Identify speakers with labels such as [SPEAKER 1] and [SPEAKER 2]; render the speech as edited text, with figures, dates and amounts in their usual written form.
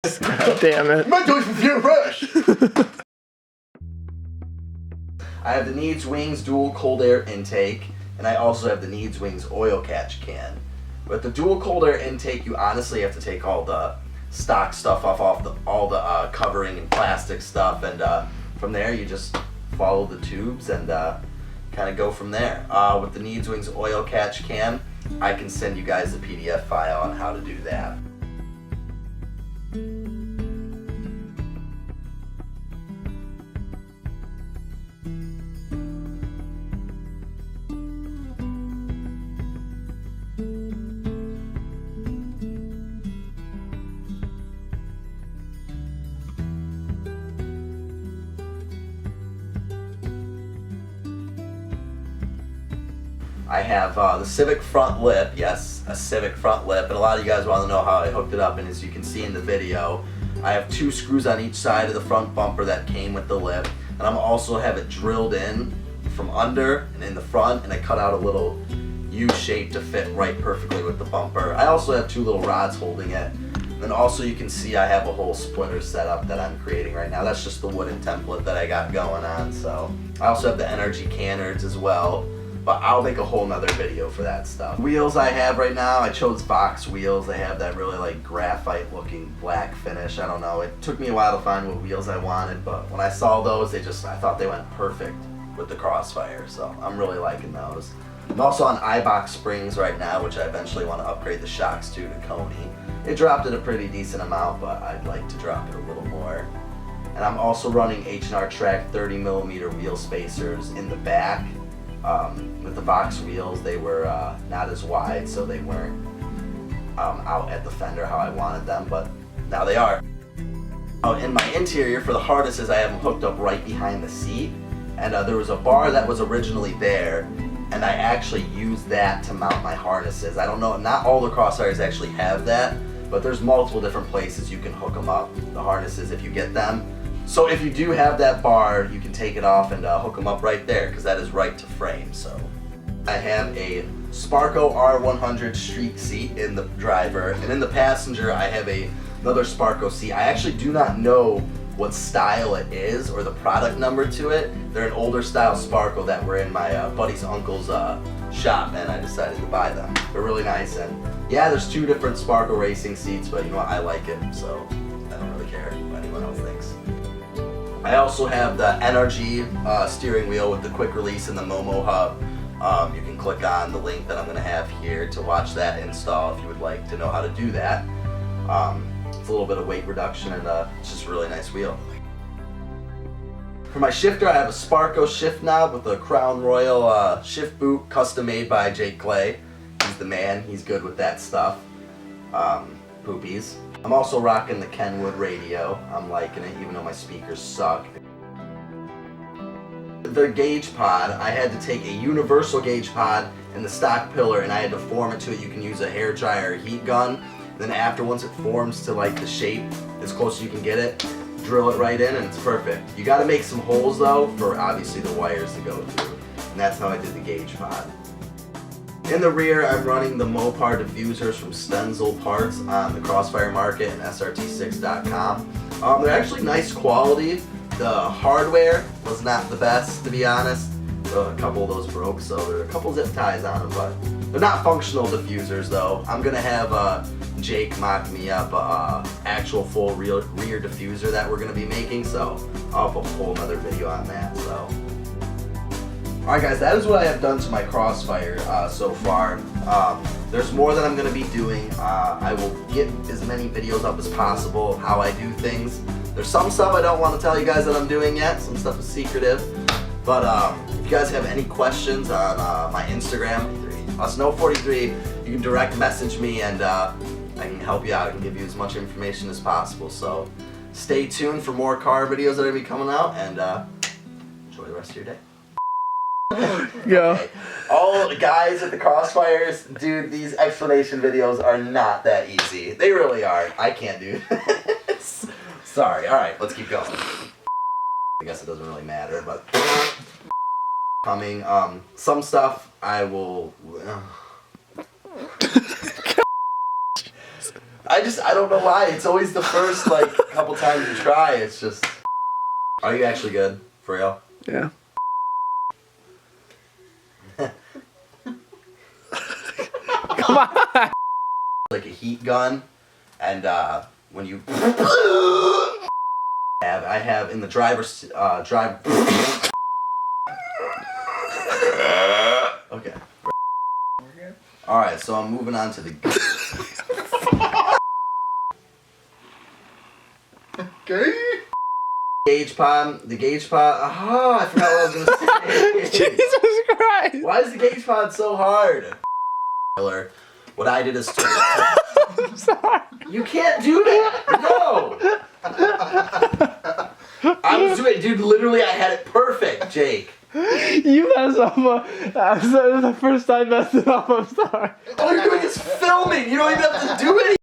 [SPEAKER 1] God damn it.
[SPEAKER 2] My toys feel fresh! I have the NeedsWings dual cold air intake, and I also have the NeedsWings oil catch can. With the dual cold air intake, you honestly have to take all the stock stuff off all the covering and plastic stuff, and from there you just follow the tubes and kind of go from there. With the NeedsWings oil catch can, I can send you guys a PDF file on how to do that. I have the Civic front lip, yes, a Civic front lip, and a lot of you guys want to know how I hooked it up, and as you can see in the video, I have 2 screws on each side of the front bumper that came with the lip, and I'm also have it drilled in from under and in the front, and I cut out a little U shape to fit right perfectly with the bumper. I also have 2 little rods holding it, and then also you can see I have a whole splitter setup that I'm creating right now. That's just the wooden template that I got going on. So I also have the Energy Canards as well, but I'll make a whole nother video for that stuff. Wheels I have right now, I chose Voxx wheels. They have that really like graphite looking black finish. I don't know, it took me a while to find what wheels I wanted, but when I saw those, I thought they went perfect with the Crossfire, so I'm really liking those. I'm also on Eibach springs right now, which I eventually want to upgrade the shocks to Coney. It dropped it a pretty decent amount, but I'd like to drop it a little more. And I'm also running H&R Trak 30mm wheel spacers in the back. With the Voxx wheels, they were not as wide, so they weren't out at the fender how I wanted them, but now they are. In my interior, for the harnesses, I have them hooked up right behind the seat, and there was a bar that was originally there, and I actually used that to mount my harnesses. I don't know, not all the Crossfires actually have that, but there's multiple different places you can hook them up, the harnesses, if you get them. So if you do have that bar, you can take it off and hook them up right there, because that is right to frame. So I have a Sparco R100 street seat in the driver, and in the passenger I have another Sparco seat. I actually do not know what style it is or the product number to it. They're an older style Sparco that were in my buddy's uncle's shop, and I decided to buy them. They're really nice, and yeah, there's 2 different Sparco racing seats, but you know what, I like it, so I don't really care what anyone else thinks. I also have the Energy steering wheel with the quick release and the Momo hub. You can click on the link that I'm going to have here to watch that install if you would like to know how to do that. It's a little bit of weight reduction, and it's just a really nice wheel. For my shifter, I have a Sparco shift knob with a Crown Royal shift boot, custom made by Jake Clay. He's the man, he's good with that stuff. Poopies. I'm also rocking the Kenwood radio. I'm liking it, even though my speakers suck. The gauge pod, I had to take a universal gauge pod and the stock pillar, and I had to form it to it. You can use a hair dryer or heat gun. Then after, once it forms to like the shape, as close as you can get it, drill it right in and it's perfect. You gotta make some holes though for obviously the wires to go through. And that's how I did the gauge pod. In the rear, I'm running the Mopar diffusers from Stenzel Parts on the Crossfire Market and SRT6.com. They're actually nice quality. The hardware was not the best, to be honest. A couple of those broke, so there are a couple zip ties on them, but they're not functional diffusers though. I'm gonna have Jake mock me up actual full rear diffuser that we're gonna be making, so I'll have a whole nother video on that. So. Alright guys, that is what I have done to my Crossfire so far. There's more that I'm going to be doing. I will get as many videos up as possible of how I do things. There's some stuff I don't want to tell you guys that I'm doing yet. Some stuff is secretive. But if you guys have any questions on my Instagram, usno43, you can direct message me and I can help you out. I can give you as much information as possible. So stay tuned for more car videos that are going to be coming out, and enjoy the rest of your day.
[SPEAKER 1] Go.
[SPEAKER 2] Okay. All the guys at the Crossfires, dude, these explanation videos are not that easy. They really are. I can't do this. Sorry. Alright, let's keep going. I guess it doesn't really matter, but coming, some stuff I will I don't know why. It's always the first, like, couple times you try. It's just... Are you actually good? For real?
[SPEAKER 1] Yeah. Come on.
[SPEAKER 2] Like a heat gun, and when you... I have in the driver's... Okay. Alright, so I'm moving on to the...
[SPEAKER 3] Okay.
[SPEAKER 2] Gauge pod. The gauge pod... Oh, I forgot what I was going to say.
[SPEAKER 1] Jesus Christ.
[SPEAKER 2] Why is the gauge pod so hard? What I did is...
[SPEAKER 1] I'm sorry.
[SPEAKER 2] You can't do that! No! I was doing... Dude, literally I had it perfect, Jake.
[SPEAKER 1] You messed up. I'm sorry. The first time I messed it up. I'm sorry.
[SPEAKER 2] All you're doing is filming. You don't even have to do anything.